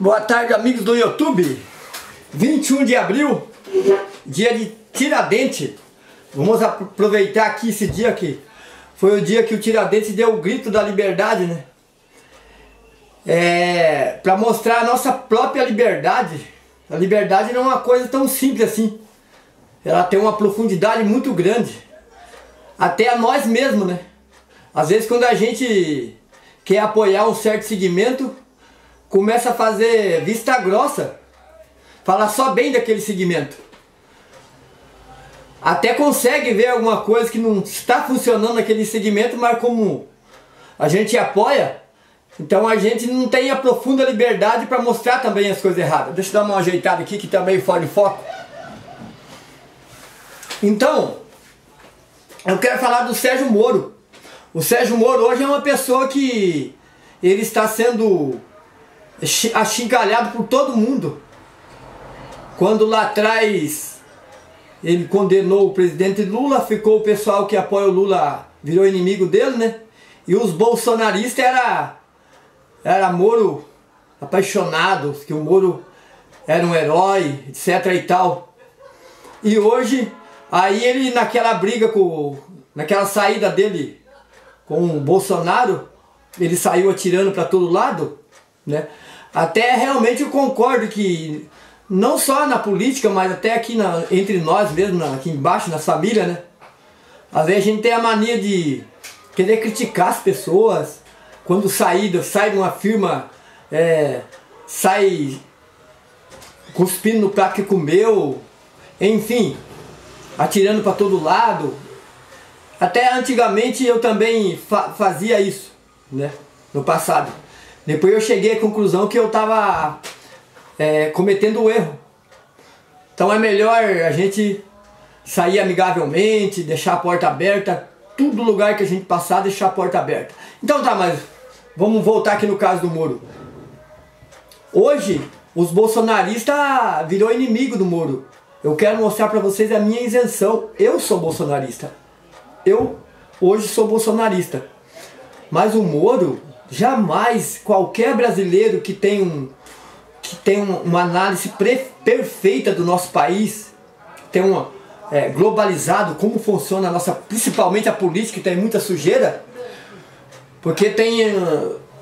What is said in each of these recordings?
Boa tarde, amigos do YouTube. 21 de abril, dia de Tiradentes. Vamos aproveitar aqui esse dia que foi o dia que o Tiradentes deu o grito da liberdade, né? Para mostrar a nossa própria liberdade. A liberdade não é uma coisa tão simples assim. Ela tem uma profundidade muito grande. Até a nós mesmos, né? Às vezes quando a gente quer apoiar um certo segmento, começa a fazer vista grossa, falar só bem daquele segmento. Até consegue ver alguma coisa que não está funcionando naquele segmento, mas como a gente apoia, então a gente não tem a profunda liberdade para mostrar também as coisas erradas. Deixa eu dar uma ajeitada aqui que também fora de foco. Então, eu quero falar do Sérgio Moro. O Sérgio Moro hoje é uma pessoa que ele está sendo achincalhado por todo mundo. Quando lá atrás ele condenou o presidente Lula, ficou o pessoal que apoia o Lula, virou inimigo dele, né? E os bolsonaristas era Moro apaixonados, que o Moro era um herói, etc e tal. E hoje, aí ele naquela briga naquela saída dele com o Bolsonaro, ele saiu atirando para todo lado, né? Até realmente eu concordo que não só na política, mas até aqui entre nós mesmo, aqui embaixo, na família, né? Às vezes a gente tem a mania de querer criticar as pessoas. Quando sai de uma firma, sai cuspindo no prato que comeu, enfim, atirando para todo lado. Até antigamente eu também fazia isso, né? No passado. Depois eu cheguei à conclusão que eu estava cometendo um erro. Então é melhor a gente sair amigavelmente, deixar a porta aberta, todo lugar que a gente passar, deixar a porta aberta. Então tá, mas vamos voltar aqui no caso do Moro. Hoje, os bolsonaristas virou inimigo do Moro. Eu quero mostrar para vocês a minha isenção. Eu sou bolsonarista. Eu hoje sou bolsonarista. Mas o Moro, jamais qualquer brasileiro que tem uma análise perfeita do nosso país, tem globalizado como funciona principalmente a política, que tem muita sujeira, porque tem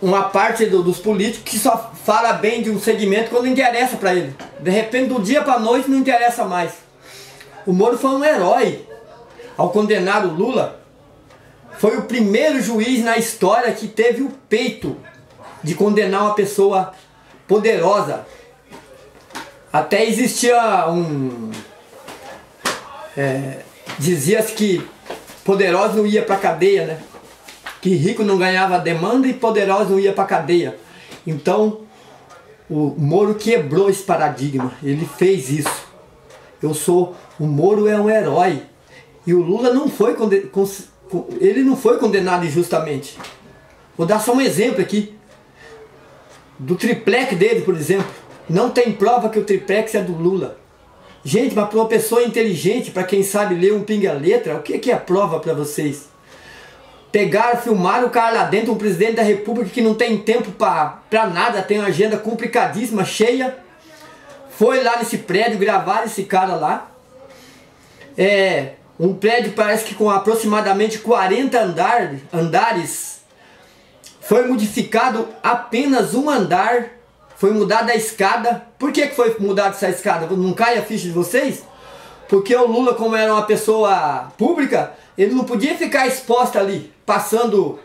uma parte dos políticos que só fala bem de um segmento quando interessa para ele. De repente, do dia para a noite, não interessa mais. O Moro foi um herói. Ao condenar o Lula, foi o primeiro juiz na história que teve o peito de condenar uma pessoa poderosa. Até existia dizia-se que poderoso não ia para cadeia, né? Que rico não ganhava demanda e poderoso não ia para cadeia. Então, o Moro quebrou esse paradigma. Ele fez isso. O Moro é um herói. E o Lula não foi condenado injustamente. Vou dar só um exemplo aqui. Do triplex dele, por exemplo. Não tem prova que o triplex é do Lula. Gente, mas para uma pessoa inteligente, para quem sabe ler um pinga-letra, o que é prova para vocês? Pegaram, filmaram o cara lá dentro, um presidente da república que não tem tempo para nada, tem uma agenda complicadíssima, cheia. Foi lá nesse prédio, gravaram esse cara lá. Um prédio parece que com aproximadamente 40 andares. Foi modificado apenas um andar. Foi mudada a escada. Por que foi mudada essa escada? Não cai a ficha de vocês? Porque o Lula, como era uma pessoa pública, ele não podia ficar exposto ali, passando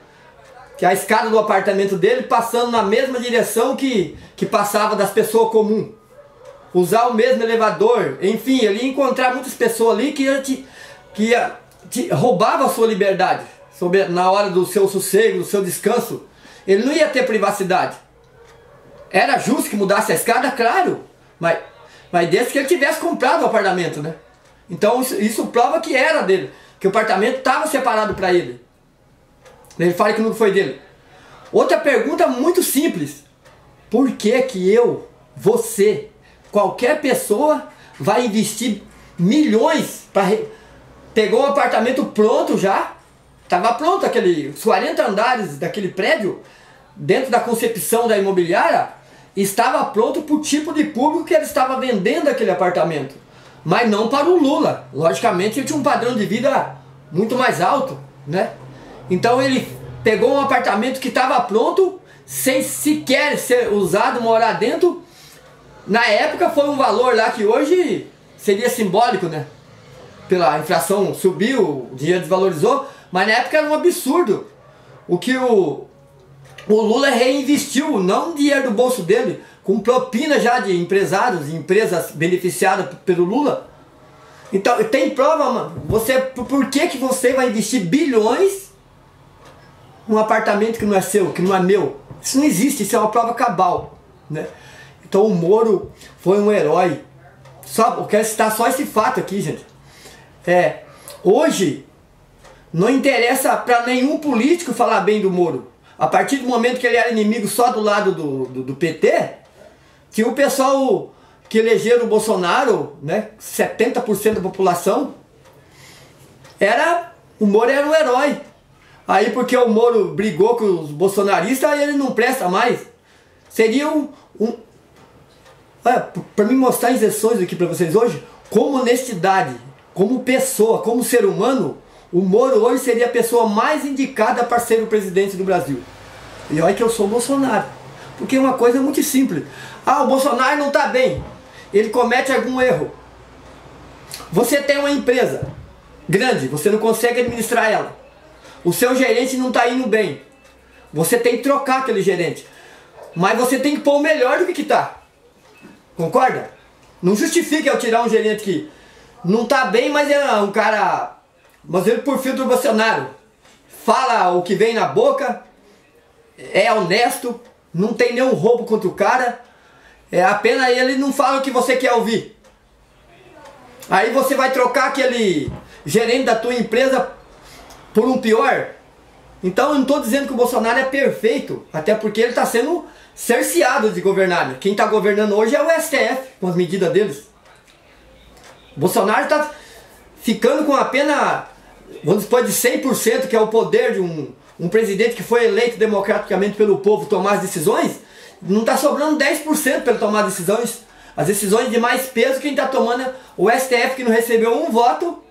a escada do apartamento dele, passando na mesma direção que passava das pessoas comuns. Usar o mesmo elevador. Enfim, ele ia encontrar muitas pessoas ali que roubava a sua liberdade na hora do seu sossego, do seu descanso. Ele não ia ter privacidade. Era justo que mudasse a escada, claro, mas desde que ele tivesse comprado o apartamento, né? Então isso prova que era dele, que o apartamento estava separado para ele. Ele fala que não foi dele. Outra pergunta muito simples: por que você, qualquer pessoa vai investir milhões pegou um apartamento pronto já, estava pronto os 40 andares daquele prédio, dentro da concepção da imobiliária, estava pronto para o tipo de público que ele estava vendendo aquele apartamento, mas não para o Lula. Logicamente ele tinha um padrão de vida muito mais alto, né? Então ele pegou um apartamento que estava pronto, sem sequer ser usado, morar dentro. Na época foi um valor lá que hoje seria simbólico, né? Pela inflação subiu, o dinheiro desvalorizou, mas na época era um absurdo. O que o Lula reinvestiu, não dinheiro do bolso dele, com propina já de empresários, empresas beneficiadas pelo Lula. Então, tem prova, mano. Por que você vai investir bilhões num apartamento que não é seu, que não é meu? Isso não existe, isso é uma prova cabal, né? Então o Moro foi um herói. Eu quero citar só esse fato aqui, gente. Hoje, não interessa para nenhum político falar bem do Moro. A partir do momento que ele era inimigo só do lado do PT, que o pessoal que elegeram o Bolsonaro, né, 70% da população, o Moro era um herói. Aí porque o Moro brigou com os bolsonaristas, ele não presta mais. Seria para me mostrar injeções aqui para vocês hoje, como honestidade, como pessoa, como ser humano, o Moro hoje seria a pessoa mais indicada para ser o presidente do Brasil. E olha que eu sou o Bolsonaro. Porque uma coisa é muito simples. O Bolsonaro não está bem. Ele comete algum erro. Você tem uma empresa grande, você não consegue administrar ela. O seu gerente não está indo bem. Você tem que trocar aquele gerente. Mas você tem que pôr o melhor do que está. Concorda? Não justifica eu tirar um gerente que não está bem, mas é um cara... Mas ele por filtro do Bolsonaro. Fala o que vem na boca. É honesto. Não tem nenhum roubo contra o cara. Apenas ele não fala o que você quer ouvir. Aí você vai trocar aquele gerente da tua empresa por um pior. Então eu não estou dizendo que o Bolsonaro é perfeito. Até porque ele está sendo cerceado de governar. Quem está governando hoje é o STF, com as medidas deles. O Bolsonaro está ficando com apenas, vamos supor, de 100%, que é o poder de um presidente que foi eleito democraticamente pelo povo tomar as decisões. Não está sobrando 10% para ele tomar decisões. As decisões de mais peso quem está tomando é o STF, que não recebeu um voto.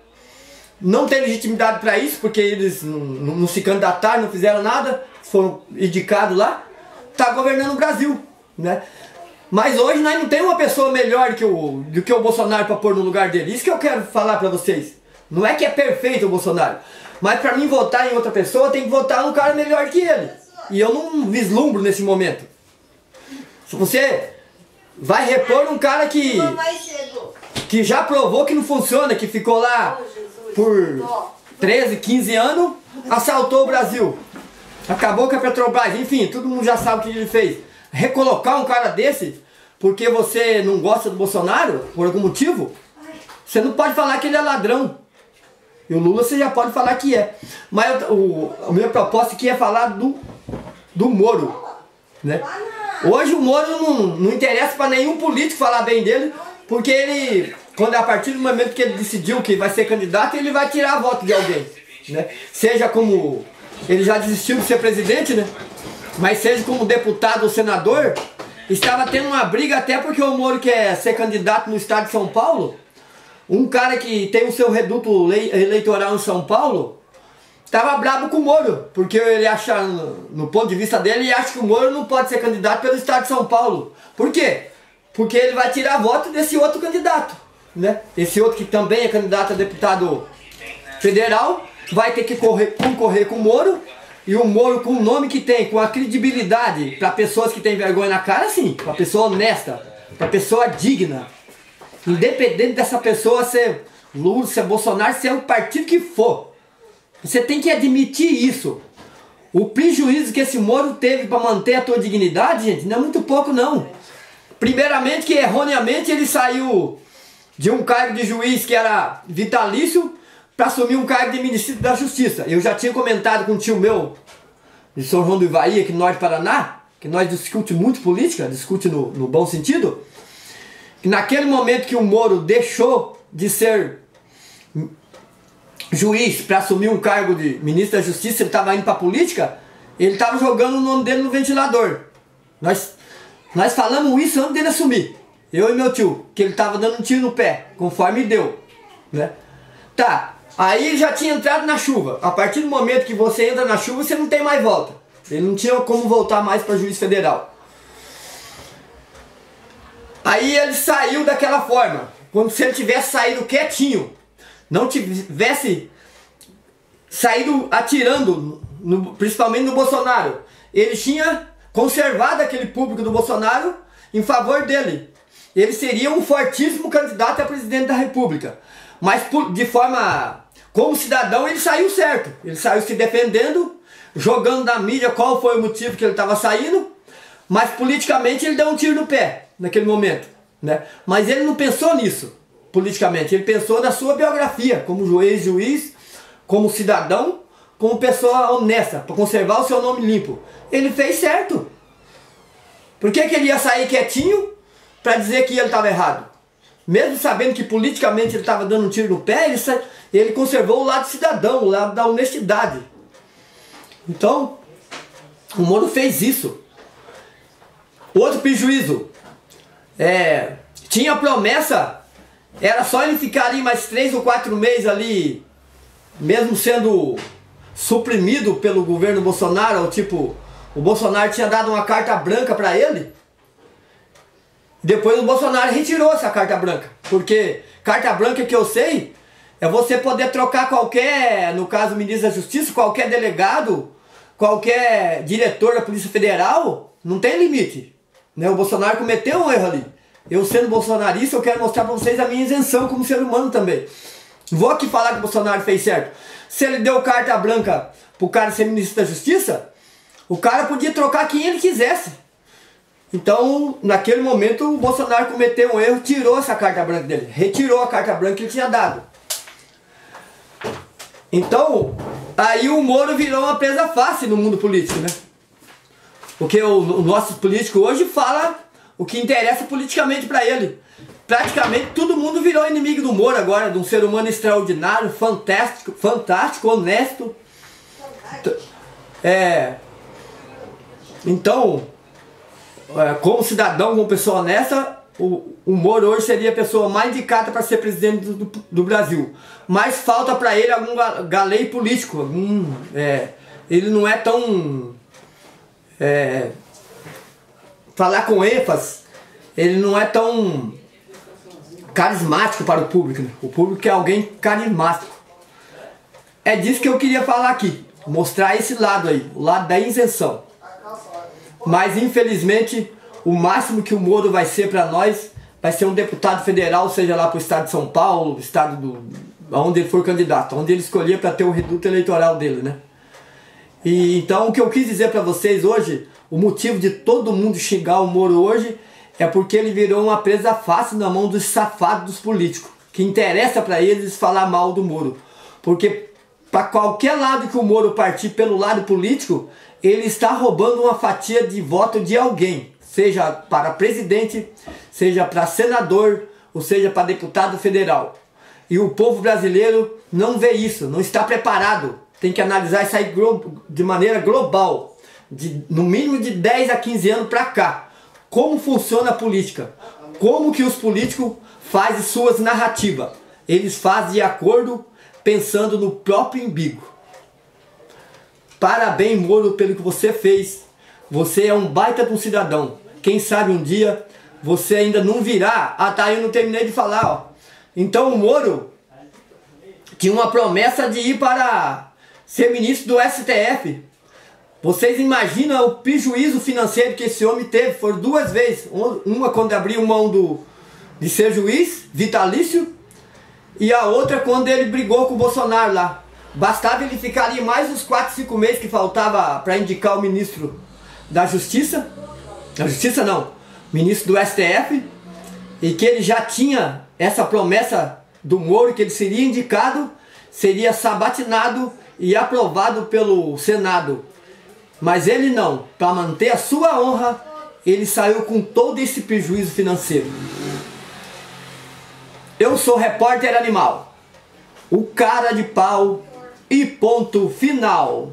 Não tem legitimidade para isso, porque eles não se candidataram, não fizeram nada, foram indicados lá. Está governando o Brasil, né? Mas hoje nós não temos uma pessoa melhor do que o Bolsonaro para pôr no lugar dele. Isso que eu quero falar para vocês. Não é que é perfeito o Bolsonaro, mas para mim votar em outra pessoa tem que votar num cara melhor que ele. E eu não vislumbro nesse momento. Se você vai repor um cara que já provou que não funciona, que ficou lá por 13, 15 anos, assaltou o Brasil, acabou com a Petrobras, enfim, todo mundo já sabe o que ele fez. Recolocar um cara desse, porque você não gosta do Bolsonaro, por algum motivo, você não pode falar que ele é ladrão. E o Lula você já pode falar que é. Mas a minha proposta aqui é falar do Moro, né? Hoje o Moro não interessa para nenhum político falar bem dele, porque ele, a partir do momento que ele decidiu que vai ser candidato, ele vai tirar voto de alguém, né? Seja como ele já desistiu de ser presidente, né? Mas seja como deputado ou senador, estava tendo uma briga até porque o Moro quer ser candidato no estado de São Paulo. Um cara que tem o seu reduto eleitoral em São Paulo estava bravo com o Moro, porque ele acha, no ponto de vista dele, ele acha que o Moro não pode ser candidato pelo estado de São Paulo. Por quê? Porque ele vai tirar voto desse outro candidato, né? Esse outro que também é candidato a deputado federal vai ter que concorrer com o Moro. E o Moro, com o nome que tem, com a credibilidade, para pessoas que têm vergonha na cara, sim, para pessoa honesta, para pessoa digna, independente dessa pessoa ser Lula, ser Bolsonaro, ser o partido que for, você tem que admitir isso. O prejuízo que esse Moro teve para manter a tua dignidade, gente, não é muito pouco não. Primeiramente que erroneamente ele saiu de um cargo de juiz que era vitalício para assumir um cargo de ministro da Justiça. Eu já tinha comentado com um tio meu de São João do Ivaí, aqui no norte do Paraná, que nós discutimos muito política, discute no bom sentido, que naquele momento que o Moro deixou de ser juiz para assumir um cargo de ministro da Justiça, ele estava indo para a política, ele estava jogando o nome dele no ventilador. Nós falamos isso antes dele assumir. Eu e meu tio, que ele estava dando um tiro no pé, conforme deu, né? Tá, aí ele já tinha entrado na chuva. A partir do momento que você entra na chuva, você não tem mais volta. Ele não tinha como voltar mais para juiz federal. Aí ele saiu daquela forma, como se ele tivesse saído quietinho, não tivesse saído atirando, principalmente no Bolsonaro. Ele tinha conservado aquele público do Bolsonaro em favor dele. Ele seria um fortíssimo candidato a presidente da República. Mas de forma, como cidadão, ele saiu certo. Ele saiu se defendendo, jogando na mídia qual foi o motivo que ele estava saindo. Mas politicamente ele deu um tiro no pé naquele momento, né? Mas ele não pensou nisso, politicamente. Ele pensou na sua biografia, como juiz, como cidadão, como pessoa honesta, para conservar o seu nome limpo. Ele fez certo. Por que ele ia sair quietinho para dizer que ele estava errado? Mesmo sabendo que politicamente ele estava dando um tiro no pé, ele conservou o lado cidadão, o lado da honestidade. Então, o Moro fez isso. Outro prejuízo, tinha promessa, era só ele ficar ali mais 3 ou 4 meses ali, mesmo sendo suprimido pelo governo Bolsonaro, tipo, o Bolsonaro tinha dado uma carta branca para ele. Depois o Bolsonaro retirou essa carta branca, porque carta branca que eu sei é você poder trocar qualquer, no caso o ministro da Justiça, qualquer delegado, qualquer diretor da Polícia Federal, não tem limite, né? O Bolsonaro cometeu um erro ali. Eu sendo bolsonarista, eu quero mostrar para vocês a minha isenção como ser humano também. Vou aqui falar que o Bolsonaro fez certo. Se ele deu carta branca pro cara ser ministro da Justiça, o cara podia trocar quem ele quisesse. Então, naquele momento, o Bolsonaro cometeu um erro, tirou essa carta branca dele, retirou a carta branca que ele tinha dado. Então, aí o Moro virou uma presa fácil no mundo político, né? Porque o nosso político hoje fala o que interessa politicamente para ele. Praticamente todo mundo virou inimigo do Moro agora, de um ser humano extraordinário, fantástico, honesto. Então, como cidadão, como pessoa honesta, o Moro hoje seria a pessoa mais indicada para ser presidente do Brasil. Mas falta para ele algum galeio político. Ele não é tão... falar com ênfase, ele não é tão carismático para o público, né? O público é alguém carismático. É disso que eu queria falar aqui, mostrar esse lado aí, o lado da isenção. Mas infelizmente o máximo que o Moro vai ser para nós vai ser um deputado federal, seja lá para o estado de São Paulo, estado onde ele for candidato, onde ele escolher para ter o reduto eleitoral dele, né? E então o que eu quis dizer para vocês hoje, o motivo de todo mundo xingar o Moro hoje é porque ele virou uma presa fácil na mão dos safados dos políticos, que interessa para eles falar mal do Moro. Porque para qualquer lado que o Moro partir pelo lado político, ele está roubando uma fatia de voto de alguém, seja para presidente, seja para senador, ou seja para deputado federal. E o povo brasileiro não vê isso, não está preparado. Tem que analisar isso aí de maneira global, no mínimo de 10 a 15 anos para cá. Como funciona a política? Como que os políticos fazem suas narrativas? Eles fazem de acordo, pensando no próprio umbigo. Parabéns, Moro, pelo que você fez. Você é um baita de um cidadão. Quem sabe um dia você ainda não virá. Ah, tá, eu não terminei de falar, ó. Então o Moro tinha uma promessa de ir para ser ministro do STF. Vocês imaginam o prejuízo financeiro que esse homem teve? Foram 2 vezes. Uma quando abriu mão de ser juiz, vitalício, e a outra quando ele brigou com o Bolsonaro lá. Bastava ele ficar ali mais uns 4, 5 meses que faltava para indicar o ministro da Justiça. Da Justiça não, ministro do STF. E que ele já tinha essa promessa do Moro, que ele seria indicado, seria sabatinado e aprovado pelo Senado. Mas ele não, para manter a sua honra, ele saiu com todo esse prejuízo financeiro. Eu sou repórter animal, o cara de pau e ponto final.